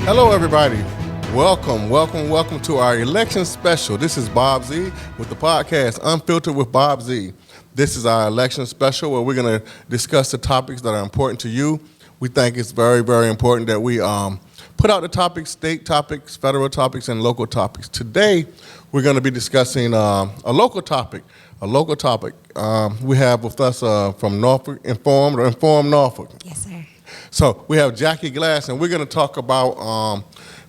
Hello, everybody. Welcome to our election special. This is Bob Z with the podcast Unfiltered with Bob Z. This is our election special where we're going to discuss the topics that are important to you. We think it's very, very important that we put out the topics, state topics, federal topics, and local topics. Today, we're going to be discussing a local topic. We have with us from Norfolk, Informed Norfolk. Yes, sir. So we have Jackie Glass, and we're going to talk about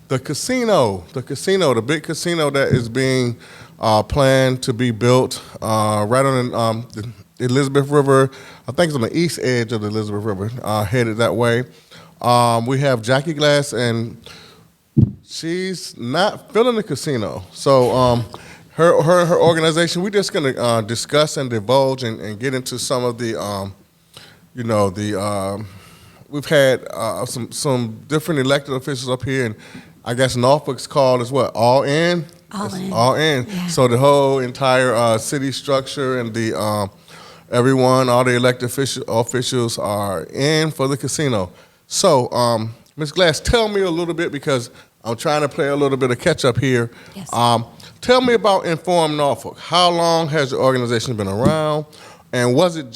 the casino, the big casino that is being planned to be built right on the Elizabeth River. I think it's on the east edge of the Elizabeth River, headed that way. We have Jackie Glass, and she's not filling the casino. So her organization, we're just going to discuss and divulge and get into some of the, we've had some different elected officials up here, and I guess Norfolk's called as what? All in? All in. Yeah. So the whole entire city structure and the all the elected officials are in for the casino. So, Ms. Glass, tell me a little bit, because I'm trying to play a little bit of catch up here. Yes. Tell me about Informed Norfolk. How long has the organization been around, and was it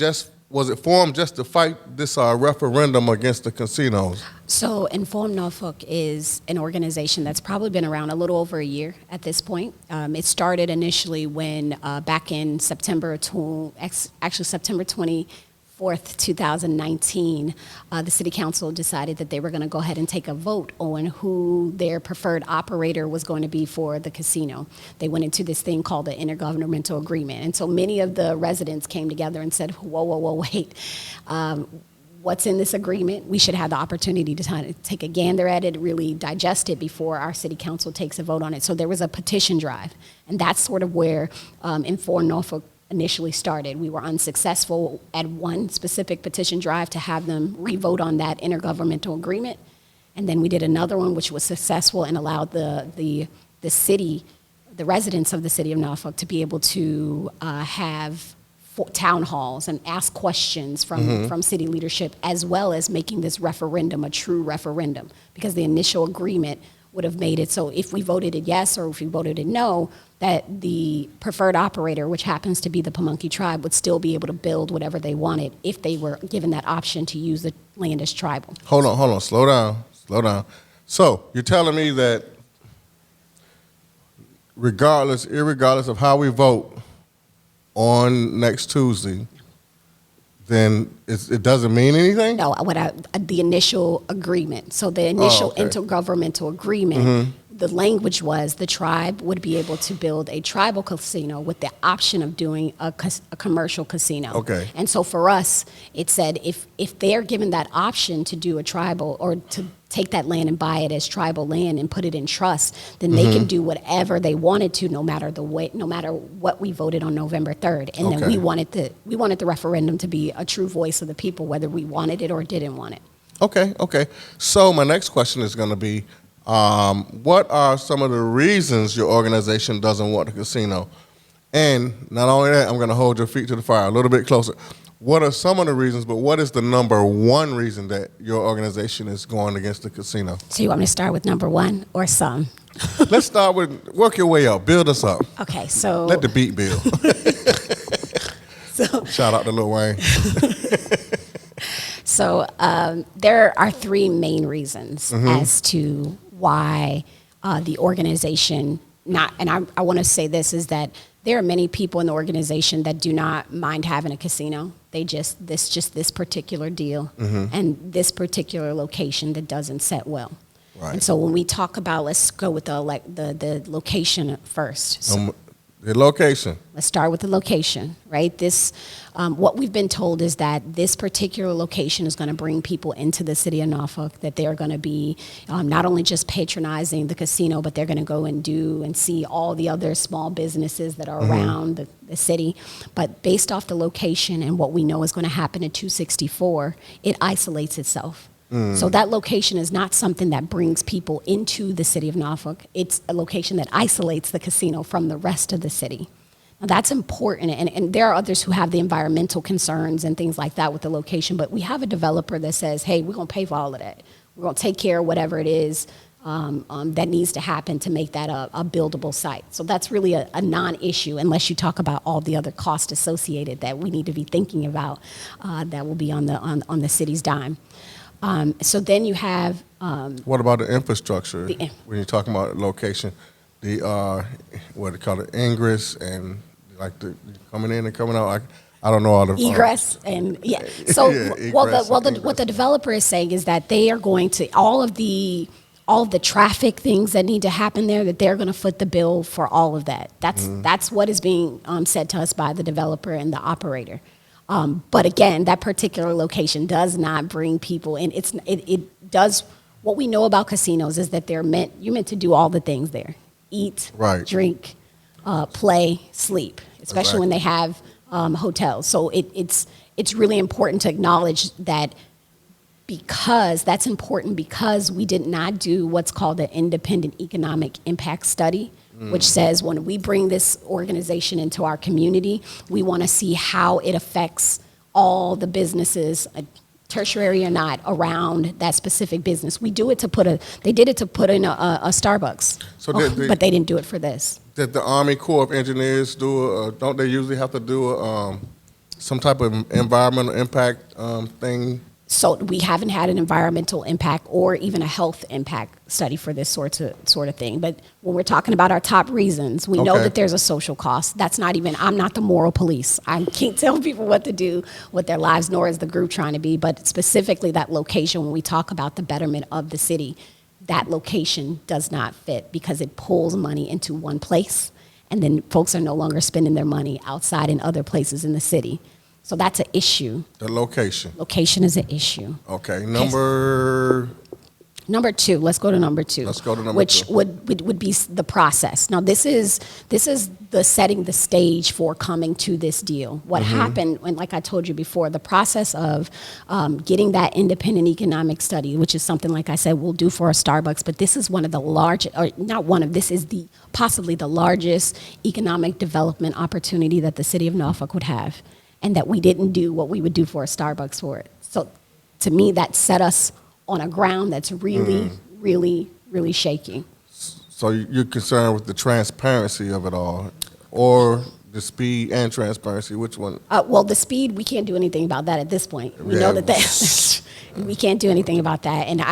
formed just to fight this referendum against the casinos? So Informed Norfolk is an organization that's probably been around a little over a year at this point. It started initially when back in September 24th, 2019, the City Council decided that they were going to go ahead and take a vote on who their preferred operator was going to be for the casino. They went into this thing called the Intergovernmental Agreement. And so many of the residents came together and said, whoa, wait. What's in this agreement? We should have the opportunity to kind of take a gander at it, really digest it before our City Council takes a vote on it. So there was a petition drive. And that's sort of where Informed Norfolk initially started. We were unsuccessful at one specific petition drive to have them re-vote on that intergovernmental agreement. And then we did another one which was successful and allowed the city, the residents of the city of Norfolk, to be able to have town halls and ask questions from city leadership, as well as making this referendum a true referendum, because the initial agreement would have made it so if we voted it yes or if we voted it no, that the preferred operator, which happens to be the Pamunkey tribe, would still be able to build whatever they wanted if they were given that option to use the land as tribal. Hold on, slow down. So you're telling me that irregardless of how we vote on next Tuesday, then it doesn't mean anything? No, the initial agreement. So the initial intergovernmental agreement, the language was the tribe would be able to build a tribal casino with the option of doing a commercial casino. Okay. And so for us, it said if they're given that option to do a tribal, or to take that land and buy it as tribal land and put it in trust, then they can do whatever they wanted to, no matter what we voted on November 3rd. And then we wanted the referendum to be a true voice of the people, whether we wanted it or didn't want it. Okay. So my next question is going to be, what are some of the reasons your organization doesn't want the casino? And not only that, I'm going to hold your feet to the fire a little bit closer. What are some of the reasons, but what is the number one reason that your organization is going against the casino? So you want me to start with number one or some? Let's start with, work your way up, build us up. Okay, so. Let the beat build. Shout out to Lil Wayne. So there are three main reasons as to why the organization I want to say this, is that there are many people in the organization that do not mind having a casino. They just this particular deal and this particular location that doesn't set well. Right. And so when we talk about, let's go with the location first. So, the location. let's start with the location, right? This, what we've been told is that this particular location is going to bring people into the city of Norfolk, that they're going to be not only just patronizing the casino, but they're going to go and do and see all the other small businesses that are around the city. But based off the location and what we know is going to happen at 264, it isolates itself. So that location is not something that brings people into the city of Norfolk. It's a location that isolates the casino from the rest of the city. Now that's important, and there are others who have the environmental concerns and things like that with the location, but we have a developer that says, hey, we're going to pay for all of that. We're going to take care of whatever it is that needs to happen to make that a buildable site. So that's really a non-issue unless you talk about all the other costs associated that we need to be thinking about that will be on the city's dime. So then you have What about the infrastructure? The- When you're talking about location, the what they call it, ingress and like the coming in and coming out. I don't know all the egress and yeah. So Yeah, what egress and ingress. the developer is saying is that they are going to all of the traffic things that need to happen there, that they're going to foot the bill for all of that. That's what is being said to us by the developer and the operator. But again, that particular location does not bring people in. It does. What we know about casinos is that you're meant to do all the things there: eat, Right. drink, play, sleep. Especially when Exactly. they have hotels. So it's really important to acknowledge that, because that's important, because we did not do what's called an independent economic impact study, which says when we bring this organization into our community, we want to see how it affects all the businesses, tertiary or not, around that specific business. They did it to put in a Starbucks, So but they didn't do it for this. Did the Army Corps of Engineers don't they usually have to do some type of environmental impact thing? So we haven't had an environmental impact or even a health impact study for this sort of thing. But when we're talking about our top reasons, we know Okay. that there's a social cost. I'm not the moral police. I can't tell people what to do with their lives, nor is the group trying to be. But specifically that location, when we talk about the betterment of the city, that location does not fit because it pulls money into one place. And then folks are no longer spending their money outside in other places in the city. So that's an issue. The location. Location is an issue. Okay. Number Number two, let's go to number two. Let's go to number which two. would be the process. Now, this is the setting the stage for coming to this deal. What happened, and like I told you before, the process of getting that independent economic study, which is something, like I said, we'll do for a Starbucks, but this is one of the largest, or not one of, this is possibly the largest economic development opportunity that the city of Norfolk would have, and that we didn't do what we would do for a Starbucks for it. So to me, that set us on a ground that's really, really, really shaky. So you're concerned with the transparency of it all, or the speed and transparency? Which one? Well, the speed, we can't do anything about that at this point. We know Yeah. that we can't do anything about that. And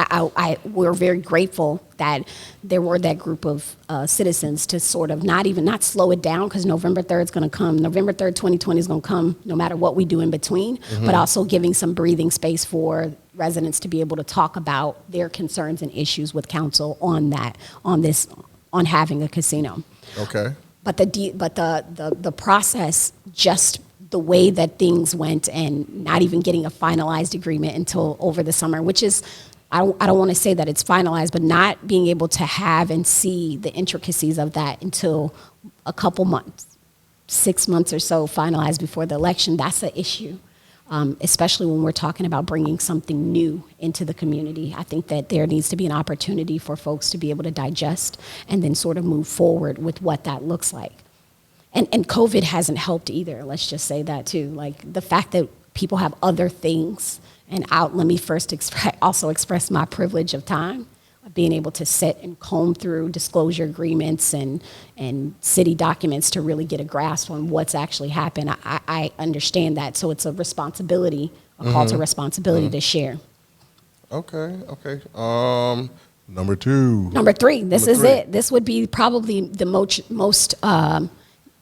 we're very grateful that there were that group of citizens to sort of not slow it down, because November 3rd is going to come. November 3rd, 2020 is going to come no matter what we do in between, but also giving some breathing space for residents to be able to talk about their concerns and issues with council on having a casino. Okay. But the process, just the way that things went, and not even getting a finalized agreement until over the summer, which is, I don't want to say that it's finalized, but not being able to have and see the intricacies of that until a couple months, 6 months or so finalized before the election, that's an issue. Especially when we're talking about bringing something new into the community. I think that there needs to be an opportunity for folks to be able to digest and then sort of move forward with what that looks like. And COVID hasn't helped either, let's just say that too. Like the fact that people have other things, and let me first also express my privilege of time, of being able to sit and comb through disclosure agreements and city documents to really get a grasp on what's actually happened. I understand that, so it's a responsibility, a call to responsibility to share. Okay. Number two. Number three, this Number is three. it. This would be probably the most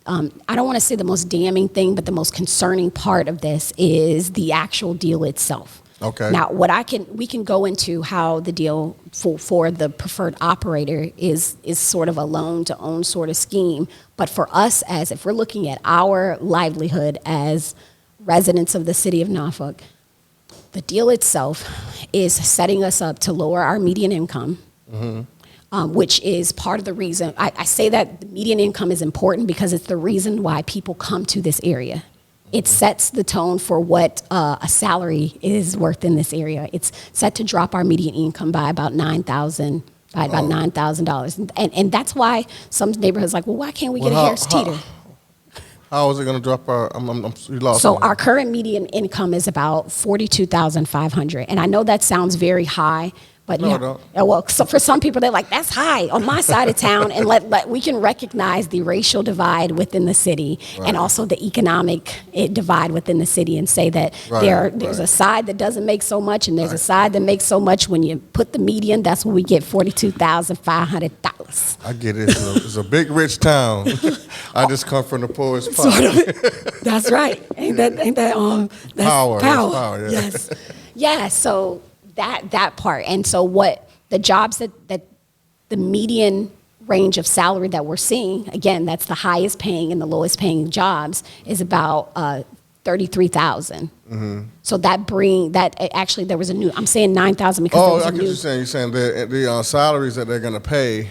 I don't want to say the most damning thing, but the most concerning part of this is the actual deal itself. Okay. Now, we can go into how the deal for the preferred operator is sort of a loan to own sort of scheme. But for us, as if we're looking at our livelihood as residents of the city of Norfolk, the deal itself is setting us up to lower our median income. Which is part of the reason I say that the median income is important, because it's the reason why people come to this area. It sets the tone for what a salary is worth in this area. It's set to drop our median income by about $9,000, and that's why some neighborhoods like, well, why can't we get a Harris Teeter? How is it going to drop you lost So me. our current median income is about $42,500, and I know that sounds very high, But No, yeah, no. well, so for some people, they're like, that's high on my side of town. And we can recognize the racial divide within the city Right. and also the economic divide within the city and say that there's a side that doesn't make so much and there's a side that makes so much. When you put the median, that's when we get $42,500. I get it. It's a big, rich town. I just come from the poorest part. Sort of. That's right. Ain't that that's Power. power. That's power, yeah. Yes. Yeah, so that part. And so what the jobs that the median range of salary that we're seeing, again, that's the highest paying and the lowest paying jobs, is about 33,000. So actually there was a new, I'm saying 9,000 because there Oh, was I a get new. you saying. You're saying the salaries that they're going to pay,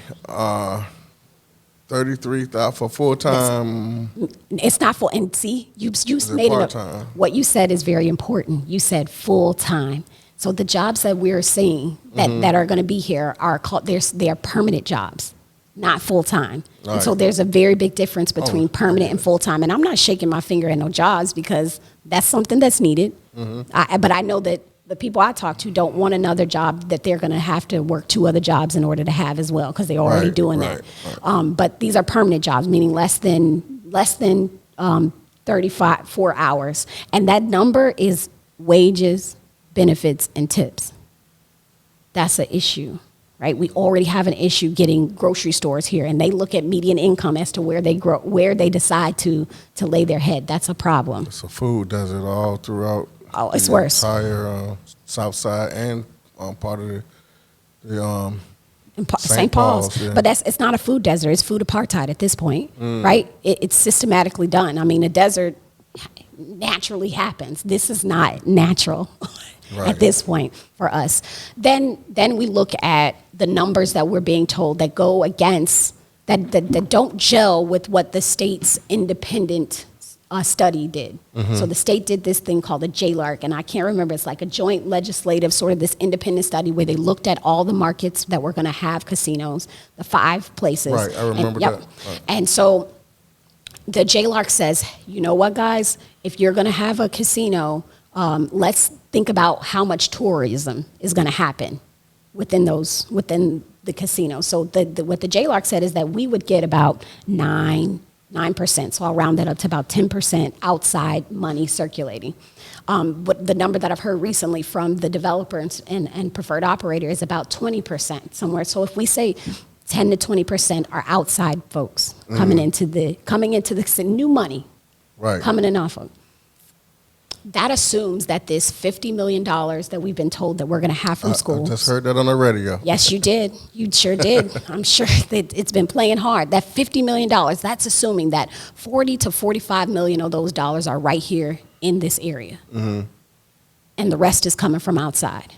33,000 for full time. It's not full. And see, you it made it part-time? up. What you said is very important. You said full time. So the jobs that we're seeing that are going to be here are called, they are permanent jobs, not full time. Right. And so there's a very big difference between permanent and full time. And I'm not shaking my finger at no jobs because that's something that's needed. But I know that the people I talk to don't want another job that they're going to have to work 2 other jobs in order to have as well because they're already Right, doing right, that. But these are permanent jobs, meaning less than 4 hours. And that number is wages, benefits, and tips. That's an issue, right? We already have an issue getting grocery stores here, and they look at median income as to where they decide to lay their head. That's a problem. So food does it all throughout. Oh, it's the worse. Entire South Side and part of the St. Paul's. yeah. But it's not a food desert. It's food apartheid at this point, right? It's systematically done. I mean, a desert naturally happens. This is not natural Right. at this point for us. Then we look at the numbers that we're being told that go against, that don't gel with what the state's independent study did. So the state did this thing called a JLARC, and I can't remember, it's like a joint legislative sort of this independent study where they looked at all the markets that were going to have casinos, the 5 places. Right, I remember Yep. that. Right. And so the JLARC says, you know what, guys, if you're going to have a casino, let's think about how much tourism is going to happen within the casino. So what the JLARC said is that we would get about 9%. So I'll round that up to about 10% outside money circulating. But the number that I've heard recently from the developers and preferred operator is about 20% somewhere. So if we say 10 to 20% are outside folks coming into the new money, Right. coming to Norfolk. That assumes that this $50 million that we've been told that we're going to have from I schools. just heard that on the radio. Yes, you did. You sure did. I'm sure that it's been playing hard. That $50 million, that's assuming that 40 to 45 million of those dollars are right here in this area. And the rest is coming from outside.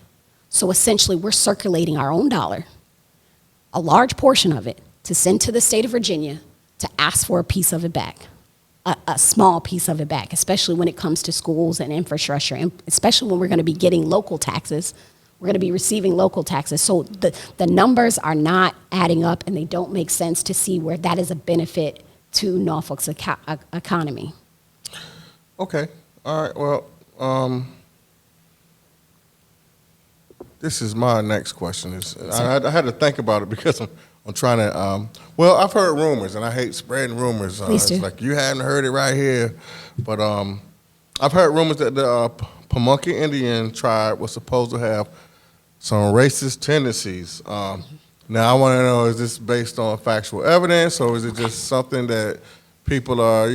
So essentially, we're circulating our own dollar, a large portion of it, to send to the state of Virginia to ask for a piece of it back. A small piece of it back, especially when it comes to schools and infrastructure, and especially when we're going to be getting local taxes. We're going to be receiving local taxes. So the numbers are not adding up, and they don't make sense to see where that is a benefit to Norfolk's economy. Okay. All right. Well, this is my next question. I had to think about it because I'm trying to. Well, I've heard rumors, and I hate spreading rumors. Please do. It's like you hadn't heard it right here, but I've heard rumors that the Pamunkey Indian tribe was supposed to have some racist tendencies. Now, I want to know: is this based on factual evidence, or is it just something that people are,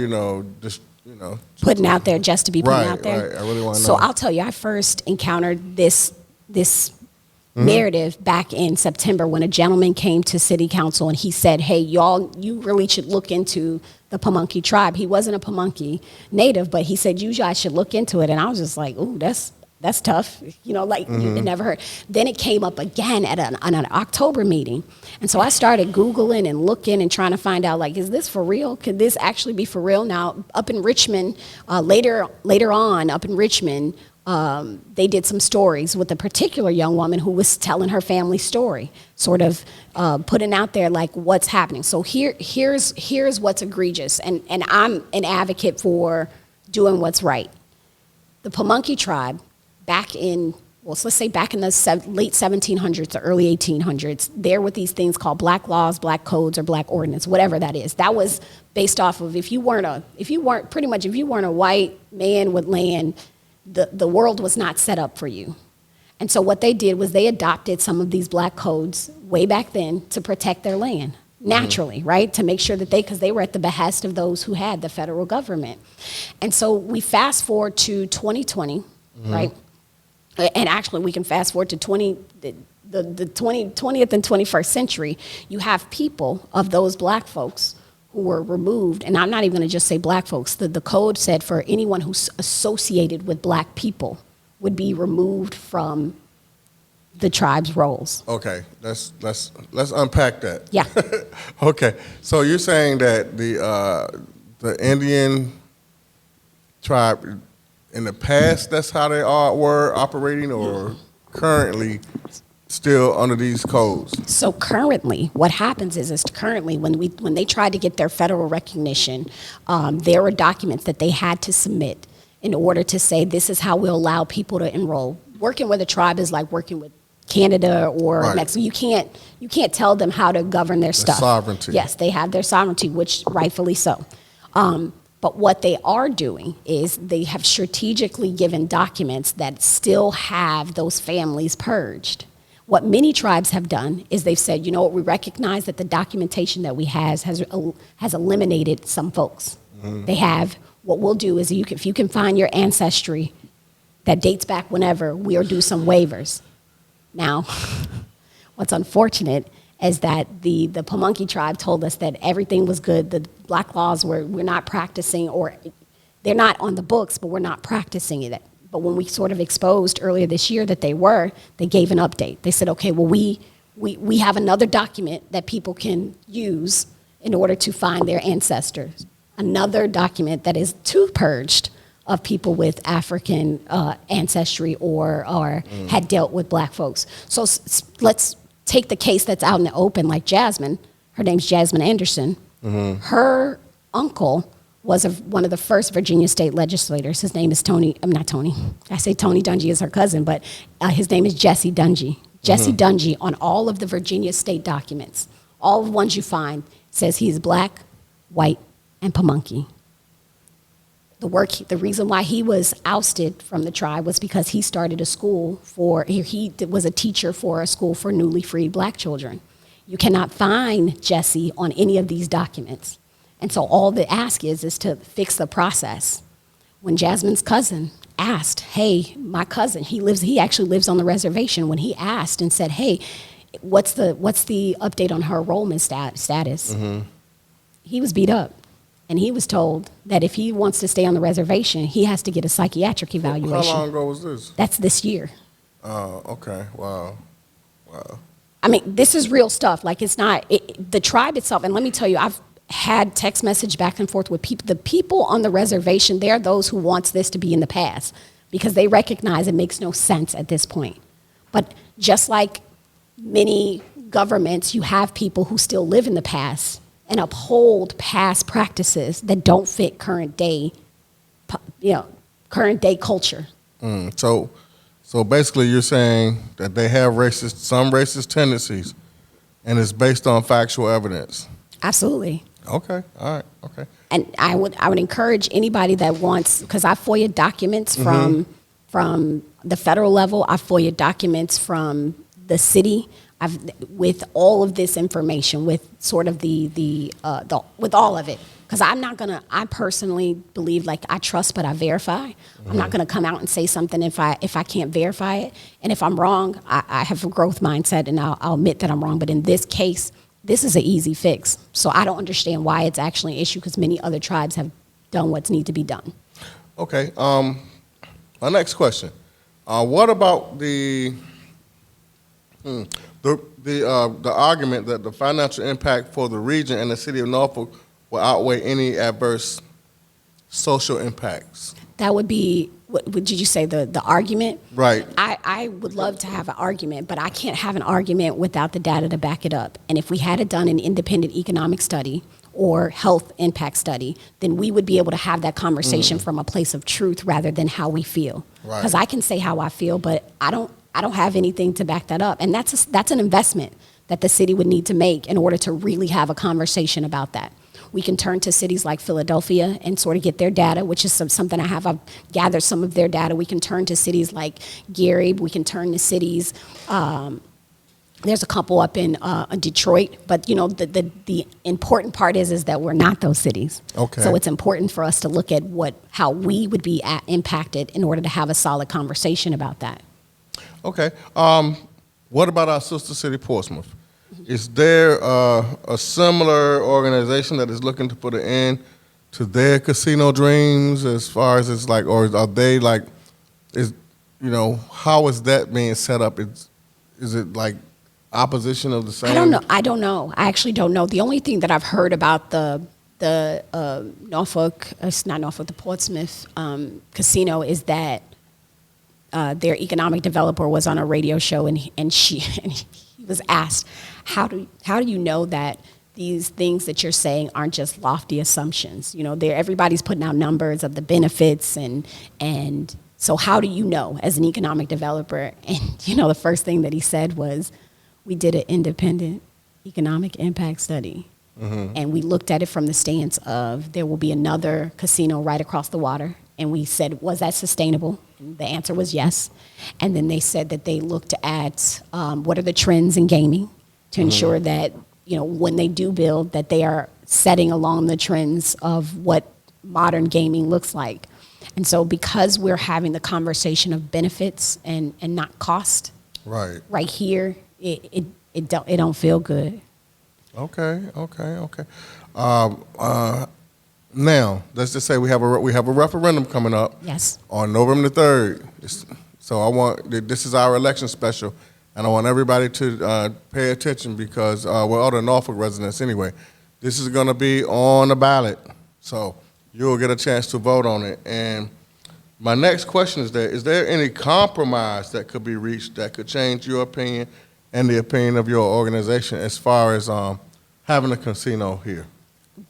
just Putting out there just to be putting out there. Right. I really want to know. So I'll tell you, I first encountered this narrative back in September when a gentleman came to city council and he said, hey, y'all, you really should look into the Pamunkey tribe. He wasn't a Pamunkey native, but he said, you guys should look into it. And I was just like, ooh, that's tough. You never heard. Then it came up again at an October meeting. And so I started Googling and looking and trying to find out, like, is this for real? Could this actually be for real? Now, up in Richmond, later on, up in Richmond, they did some stories with a particular young woman who was telling her family story, sort of putting out there like what's happening. So here's what's egregious, and I'm an advocate for doing what's right. The Pamunkey tribe, back in well, so let's say back in the late 1700s or early 1800s, there were these things called black laws, black codes, or black ordinance, whatever that is. That was based off of if you weren't a white man with land, the world was not set up for you. And so what they did was they adopted some of these black codes way back then to protect their land. Naturally, right? To make sure that because they were at the behest of those who had the federal government. And so we fast forward to 2020, right? And actually we can fast forward to the 20th and 21st century. You have people of those black folks who were removed, and I'm not even gonna just say black folks, the code said for anyone who's associated with black people would be removed from the tribe's roles. Okay, let's unpack that. Yeah. Okay, so you're saying that the Indian tribe in the past, that's how they were operating, or currently still under these codes? So currently, what happens is currently when they tried to get their federal recognition, there were documents that they had to submit in order to say this is how we'll allow people to enroll. Working with a tribe is like working with Canada or Right. Mexico. You can't tell them how to govern their stuff. Sovereignty. Yes, they have their sovereignty, which rightfully so. But what they are doing is they have strategically given documents that still have those families purged. What many tribes have done is they've said, you know what, we recognize that the documentation that we has eliminated some folks. They have, what we'll do is if you can find your ancestry that dates back whenever, we'll do some waivers. Now, what's unfortunate is that the Pamunkey tribe told us that everything was good. The black laws we're not practicing, or they're not on the books, but we're not practicing it. But when we sort of exposed earlier this year that they gave an update. They said, okay, well, we have another document that people can use in order to find their ancestors. Another document that is too purged of people with African ancestry or had dealt with black folks. So let's take the case that's out in the open, like Jasmine. Her name's Jasmine Anderson. Her uncle was one of the first Virginia state legislators. His name is not Tony. I say Tony Dungy is her cousin, but his name is Jesse Dungy. Jesse Dungy, on all of the Virginia state documents, all the ones you find, says he's black, white, and Pamunkey. The reason why he was ousted from the tribe was because he started a school he was a teacher for a school for newly freed black children. You cannot find Jesse on any of these documents. And so all the ask is to fix the process. When Jasmine's cousin asked, hey, my cousin, he actually lives on the reservation. When he asked and said, hey, what's the update on her enrollment status? He was beat up. And he was told that if he wants to stay on the reservation, he has to get a psychiatric evaluation. How long ago was this? That's this year. Oh, okay. Wow. I mean, this is real stuff. Like, it's not, the tribe itself, and let me tell you, I've had text message back and forth with people. The people on the reservation, they're those who wants this to be in the past because they recognize it makes no sense at this point. But just like many governments, you have people who still live in the past and uphold past practices that don't fit current day culture. So basically you're saying that they have some racist tendencies, and it's based on factual evidence. Absolutely. Okay, all right, okay. And I would encourage anybody that wants, because I FOIA documents from the federal level, I FOIA documents from the city, with all of this information, with sort of with all of it. Because I personally believe, like, I trust but I verify. I'm not gonna come out and say something if I can't verify it. And if I'm wrong, I have a growth mindset and I'll admit that I'm wrong. But in this case, this is an easy fix. So I don't understand why it's actually an issue, because many other tribes have done what's need to be done. Okay, my next question. What about the argument that the financial impact for the region and the city of Norfolk will outweigh any adverse social impacts? That would be, what did you say, the argument? Right. I would love to have an argument, but I can't have an argument without the data to back it up. And if we had done an independent economic study or health impact study, then we would be able to have that conversation from a place of truth rather than how we feel. Right. Because I can say how I feel, but I don't have anything to back that up. And that's an investment that the city would need to make in order to really have a conversation about that. We can turn to cities like Philadelphia and sort of get their data, which is something I've gathered some of their data. We can turn to cities like Gary. We can turn to cities. There's a couple up in Detroit, but the important part is that we're not those cities. Okay. So it's important for us to look at how we would be impacted in order to have a solid conversation about that. Okay. What about our sister city, Portsmouth? Is there a similar organization that is looking to put an end to their casino dreams as far as it's like, or are they like, how is that being set up? Is it like opposition of the same? I don't know. I actually don't know. The only thing that I've heard about the Norfolk, it's not Norfolk, the Portsmouth casino is that their economic developer was on a radio show and he was asked, how do you know that these things that you're saying aren't just lofty assumptions? Everybody's putting out numbers of the benefits and so how do you know as an economic developer? And the first thing that he said was, we did an independent economic impact study. Mm-hmm. And we looked at it from the stance of there will be another casino right across the water. And we said, was that sustainable? And the answer was yes. And then they said that they looked at what are the trends in gaming to ensure that, when they do build, that they are setting along the trends of what modern gaming looks like. And so because we're having the conversation of benefits and not cost, right here, it don't feel good. Okay. Now, let's just say we have a referendum coming up. Yes. On November the 3rd. So this is our election special, and I want everybody to pay attention because we're all the Norfolk residents anyway. This is going to be on the ballot, so you'll get a chance to vote on it. And my next question is there any compromise that could be reached that could change your opinion and the opinion of your organization as far as having a casino here?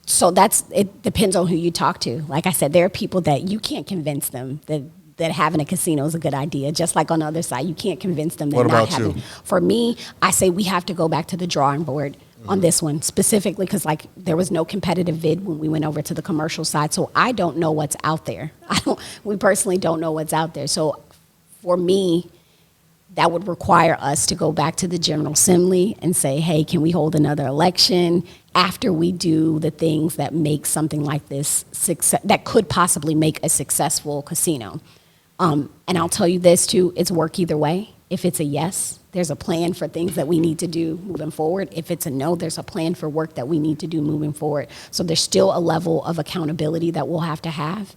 So it depends on who you talk to. Like I said, there are people that you can't convince them that having a casino is a good idea. Just like on the other side, you can't convince them that what not about having. You? For me, I say we have to go back to the drawing board on this one specifically because there was no competitive bid when we went over to the commercial side. So I don't know what's out there. We personally don't know what's out there. So for me, that would require us to go back to the General Assembly and say, hey, can we hold another election after we do the things that make something like this that could possibly make a successful casino? And I'll tell you this too, it's work either way. If it's a yes, there's a plan for things that we need to do moving forward. If it's a no, there's a plan for work that we need to do moving forward. So there's still a level of accountability that we'll have to have,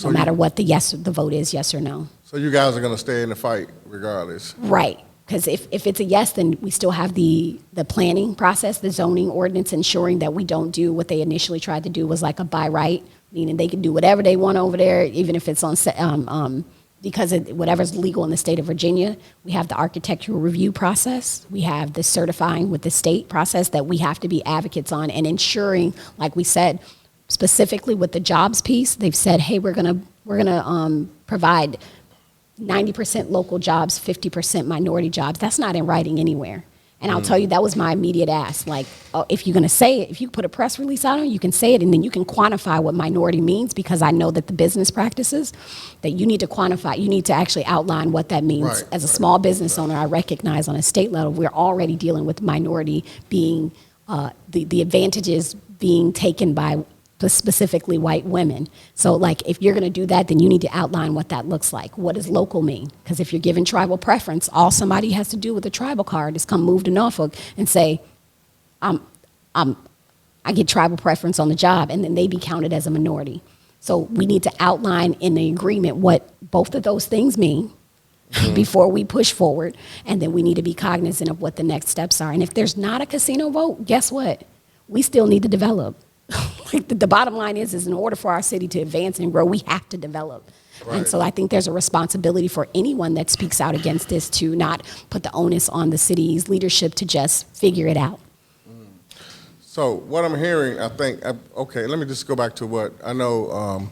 no matter what the vote is, yes or no. So you guys are going to stay in the fight regardless? Right. Because if it's a yes, then we still have the planning process, the zoning ordinance, ensuring that we don't do what they initially tried to do was like a by right, meaning they can do whatever they want over there, even if it's on because whatever's legal in the state of Virginia. We have the architectural review process. We have the certifying with the state process that we have to be advocates on and ensuring, like we said, specifically with the jobs piece, they've said, hey, we're gonna provide 90% local jobs, 50% minority jobs. That's not in writing anywhere. And I'll tell you, that was my immediate ask. Like, if you're going to say it, if you put a press release out on it, you can say it, and then you can quantify what minority means, because I know that the business practices that you need to quantify, you need to actually outline what that means. Right, As a small business owner, I recognize on a state level, we're already dealing with minority being, the advantages being taken by specifically white women. So like, if you're going to do that, then you need to outline what that looks like. What does local mean? Because if you're giving tribal preference, all somebody has to do with a tribal card is come move to Norfolk and say, I get tribal preference on the job, and then they be counted as a minority. So we need to outline in the agreement what both of those things mean before we push forward, and then we need to be cognizant of what the next steps are. And if there's not a casino vote, guess what? We still need to develop. Like the bottom line is in order for our city to advance and grow, we have to develop. Right. And so I think there's a responsibility for anyone that speaks out against this to not put the onus on the city's leadership to just figure it out. So what I'm hearing, I think, okay, let me just go back to what I know.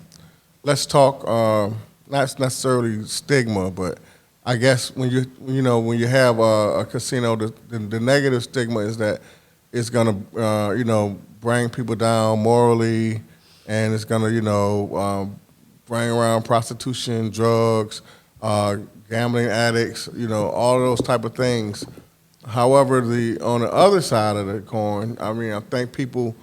Let's talk, not necessarily stigma, but I guess when you have a casino, the negative stigma is that it's gonna bring people down morally, and it's gonna bring around prostitution, drugs, gambling addicts, all of those type of things. However, on the other side of the coin, I mean, I think people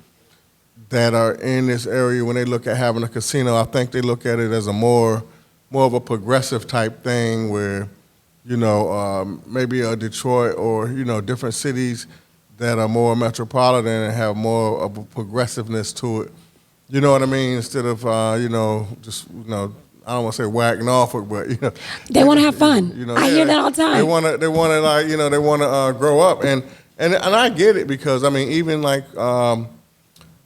that are in this area, when they look at having a casino, I think they look at it as a more of a progressive type thing where, maybe a Detroit or, different cities that are more metropolitan and have more of a progressiveness to it. You know what I mean? Instead of, just, I don't want to say whack Norfolk, but They want to have fun. I hear that all the time. They want to like they want to grow up, and I get it because I mean even like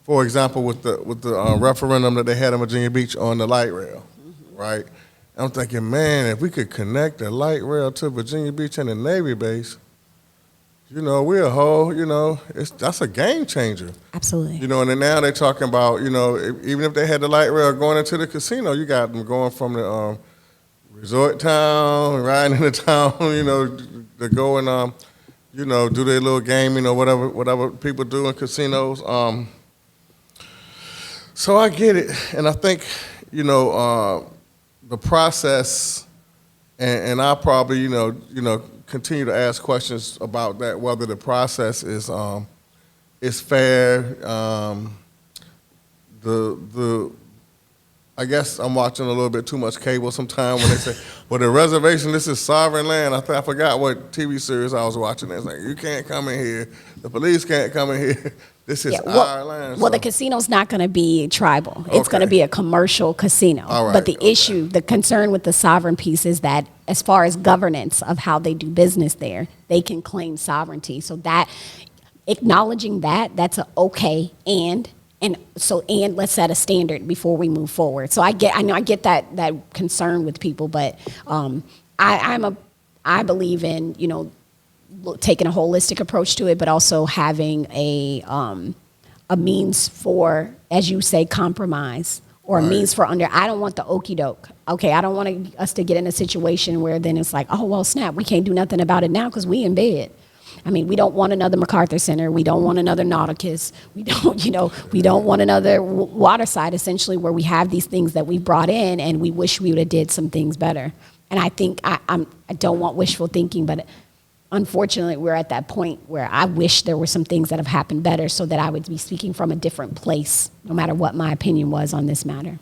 for example with the referendum that they had in Virginia Beach on the light rail, right? I'm thinking, man, if we could connect the light rail to Virginia Beach and the Navy base, we're a whole, that's a game changer. Absolutely. And then now they're talking about, even if they had the light rail going into the casino, you got them going from the resort town, riding into town, to go and, do their little gaming or whatever people do in casinos. So I get it, and I think, the process, and I'll probably, continue to ask questions about that, whether the process is fair. I guess I'm watching a little bit too much cable sometimes when they say, well, the reservation, this is sovereign land. I forgot what TV series I was watching. It's like, you can't come in here. The police can't come in here. This is our land. Well, the casino's not going to be tribal. It's going to be a commercial casino. All right, but the concern with the sovereign piece is that as far as governance of how they do business there, they can claim sovereignty. So that, acknowledging that's a okay and let's set a standard before we move forward. So I get that concern with people, but I believe in taking a holistic approach to it, but also having a means for, as you say, compromise or a means for I don't want the okie doke. Okay, I don't want us to get in a situation where then it's like, oh well, snap, we can't do nothing about it now because we in bed. I mean, we don't want another MacArthur Center. We don't want another Nauticus. We don't want another Waterside, essentially, where we have these things that we brought in and we wish we would have did some things better. And I think I don't want wishful thinking, but unfortunately, we're at that point where I wish there were some things that have happened better so that I would be speaking from a different place, no matter what my opinion was on this matter.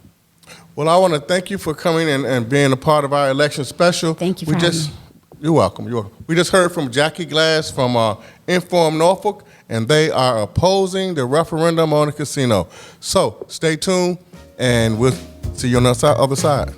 Well, I want to thank you for coming and being a part of our election special. Thank you for having me. You're welcome. We just heard from Jackie Glass from InforNorfolk, and they are opposing the referendum on the casino. So stay tuned, and we'll see you on the other side.